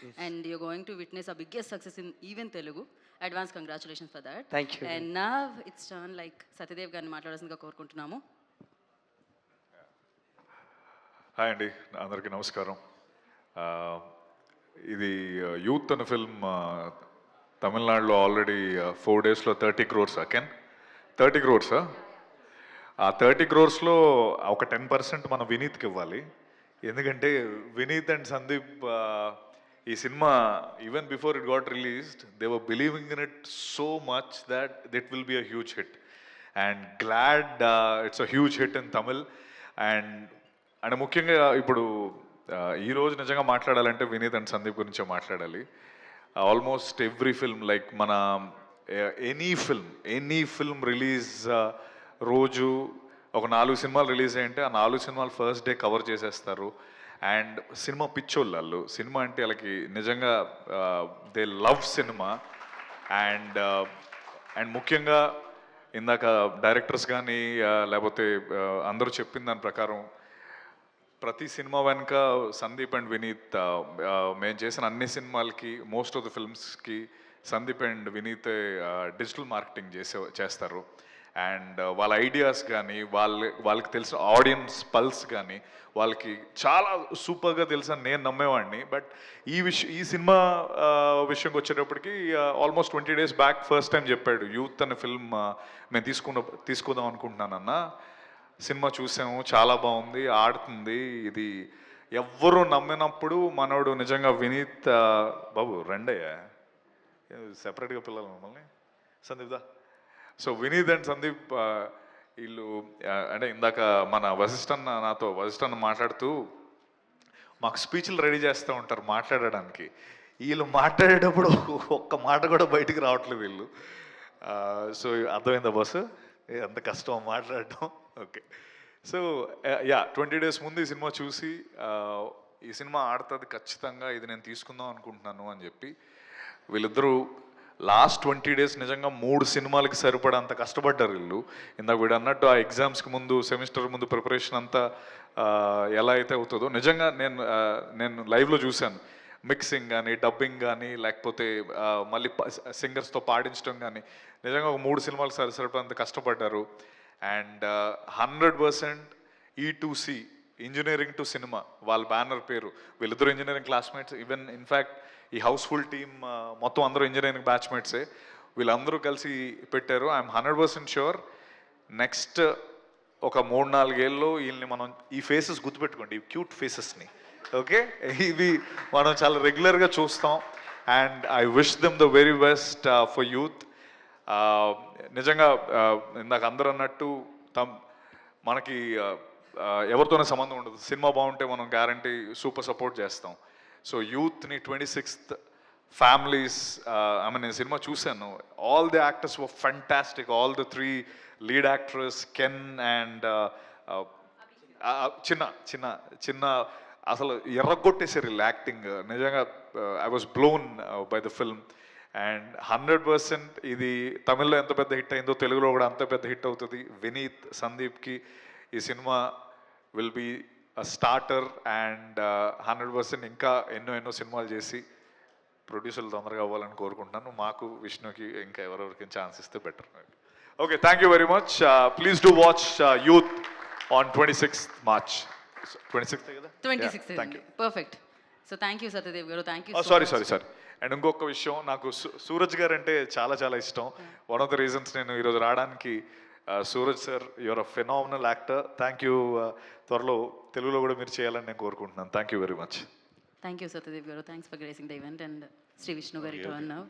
Yes. and you're going to witness a biggest success in even Telugu. Advance congratulations for that. Thank you. And now it's turn like Satyadev గారిని మాట్లాడాల్సిందిగా కోరుకుంటున్నాము. Hi అండి, అందరికీ నమస్కారం. ఇది youth అనే film తమిళనాడులో ఆల్రెడీ 4 డేస్లో 30 crores కెన్ 30 crores. ఆ 30 crores ఒక 10% మనం వినీత్కి ఇవ్వాలి. ఎందుకంటే వినీత్ అండ్ సందీప్ ఈ cinema even before it got released they were believing in it so much that it will be a huge hit and glad it's a huge hit in Tamil. And ముఖ్యంగా ఇప్పుడు ఈరోజు నిజంగా మాట్లాడాలంటే వినీత్ అండ్ సందీప్ గురించే మాట్లాడాలి. ఆల్మోస్ట్ ఎవ్రీ ఫిల్మ్ లైక్ మన any film release రోజు ఒక 4 సినిమాలు రిలీజ్ అయ్యంటే ఆ 4 సినిమాలు ఫస్ట్ డే కవర్ చేసేస్తారు. అండ్ సినిమా పిచ్చోళ్ళు, సినిమా అంటే వాళ్ళకి నిజంగా దే లవ్ సినిమా. అండ్ ముఖ్యంగా ఇందాక డైరెక్టర్స్ కానీ లేకపోతే అందరూ చెప్పిన దాని ప్రకారం ప్రతి సినిమా వెనుక సందీప్ అండ్ వినీత్ మేము చేసిన అన్ని సినిమాలకి మోస్ట్ ఆఫ్ ద ఫిల్మ్స్కి Sandeep and Vineeth digital marketing చేస్తారు. అండ్ వాళ్ళ ఐడియాస్ కానీ వాళ్ళకి తెలిసిన ఆడియన్స్ పల్స్ కానీ వాళ్ళకి చాలా సూపర్గా తెలుసని నేను నమ్మేవాడిని. బట్ ఈ సినిమా విషయంకి వచ్చేటప్పటికి almost 20 days back first time చెప్పాడు, యూత్ అనే ఫిల్మ్ మేము తీసుకుందాం అనుకుంటున్నానన్న. సినిమా చూసాము, చాలా బాగుంది, ఆడుతుంది. ఇది ఎవ్వరూ నమ్మినప్పుడు మనోడు నిజంగా వినీత్ బాబు రండయ్యా, సెపరేట్గా పిల్లలు మమ్మల్ని సందీప్ దా. సో వినీత్ అండ్ సందీప్ వీళ్ళు అంటే ఇందాక మన వశిష్ఠన్న మాట్లాడుతూ మాకు స్పీచ్లు రెడీ చేస్తూ ఉంటారు మాట్లాడడానికి. వీళ్ళు మాట్లాడేటప్పుడు ఒక్క మాట కూడా బయటికి రావట్లేదు వీళ్ళు. సో అర్థమైందా బస్సు ఎంత కష్టం మాట్లాడటం. ఓకే, సో 20 days ముందు ఈ సినిమా చూసి ఈ సినిమా ఆడుతుంది ఖచ్చితంగా, ఇది నేను తీసుకుందాం అనుకుంటున్నాను అని చెప్పి వీళ్ళిద్దరూ లాస్ట్ 20 days నిజంగా 3 సినిమాలకి సరిపడంత కష్టపడ్డారు వీళ్ళు. ఇందాక వీడు అన్నట్టు ఆ ఎగ్జామ్స్కి ముందు సెమిస్టర్ ముందు ప్రిపరేషన్ అంతా ఎలా అయితే అవుతుందో నిజంగా నేను లైవ్లో చూశాను. మిక్సింగ్ కానీ, డబ్బింగ్ కానీ, లేకపోతే మళ్ళీ సింగర్స్తో పాడించడం కానీ నిజంగా ఒక 3 సినిమాలకు సరిపడంత కష్టపడ్డారు. And 100% E2C engineering to cinema వాళ్ళ బ్యానర్ పేరు. వీళ్ళిద్దరూ ఇంజనీరింగ్ క్లాస్మేట్స్. ఈవెన్ ఇన్ఫ్యాక్ట్ ఈ హౌస్ఫుల్ టీమ్ మొత్తం అందరూ ఇంజనీరింగ్ బ్యాచ్మేట్సే. వీళ్ళందరూ కలిసి పెట్టారు. ఐఎమ్ 100% షూర్ నెక్స్ట్ ఒక 3-4 ఏళ్ళలో వీళ్ళని మనం ఈ ఫేసెస్ గుర్తుపెట్టుకోండి, ఈ క్యూట్ ఫేసెస్ని. ఓకే, ఇవి మనం చాలా రెగ్యులర్గా చూస్తాం. And I wish them the very best for youth. నిజంగా ఇందాక అందరూ అన్నట్టు మనకి ఎవరితోనే సంబంధం ఉండదు. సినిమా బాగుంటే మనం గ్యారంటీ సూపర్ సపోర్ట్ చేస్తాం. సో యూత్ని 26th ఫ్యామిలీస్ నేను సినిమా చూశాను. All the actors were fantastic. All the 3 lead actors can and చిన్న అసలు ఎర్రగొట్టేసారు వీళ్ళు యాక్టింగ్. నిజంగా I was blown by the film. And 100% ఇది తమిళ్లో ఎంత పెద్ద హిట్ అయిందో తెలుగులో కూడా అంత పెద్ద హిట్ అవుతుంది. వినీత్ సందీప్కి ఈ cinema will be a starter. And 100% ఇంకా ఎన్నో సినిమాలు చేసి ప్రొడ్యూసర్లు తొందరగా అవ్వాలని కోరుకుంటున్నాను. మాకు విష్ణుకి ఇంకా ఎవరెవరికి ఛాన్స్ ఇస్తే better. Okay, thank you very much. Please do watch youth on 26th March. 26th కదా? 26th. Thank you. Perfect. So thank you Satyadev గారు, థ్యాంక్ యూ. సారీ. అండ్ ఇంకొక విషయం, నాకు సూరజ్ గారు అంటే చాలా ఇష్టం. వన్ ఆఫ్ ద రీజన్స్ నేను ఈరోజు రావడానికి Suraj sir, your a phenomenal actor. Thank you. త్వరలో తెలుగులో కూడా మీరు చేయాలని నేను కోరుకుంటున్నాను. Thank you very much. Thank you Satyadev garu, thanks for gracing the event. And Shri Vishnu గారి టర్న్ నౌ.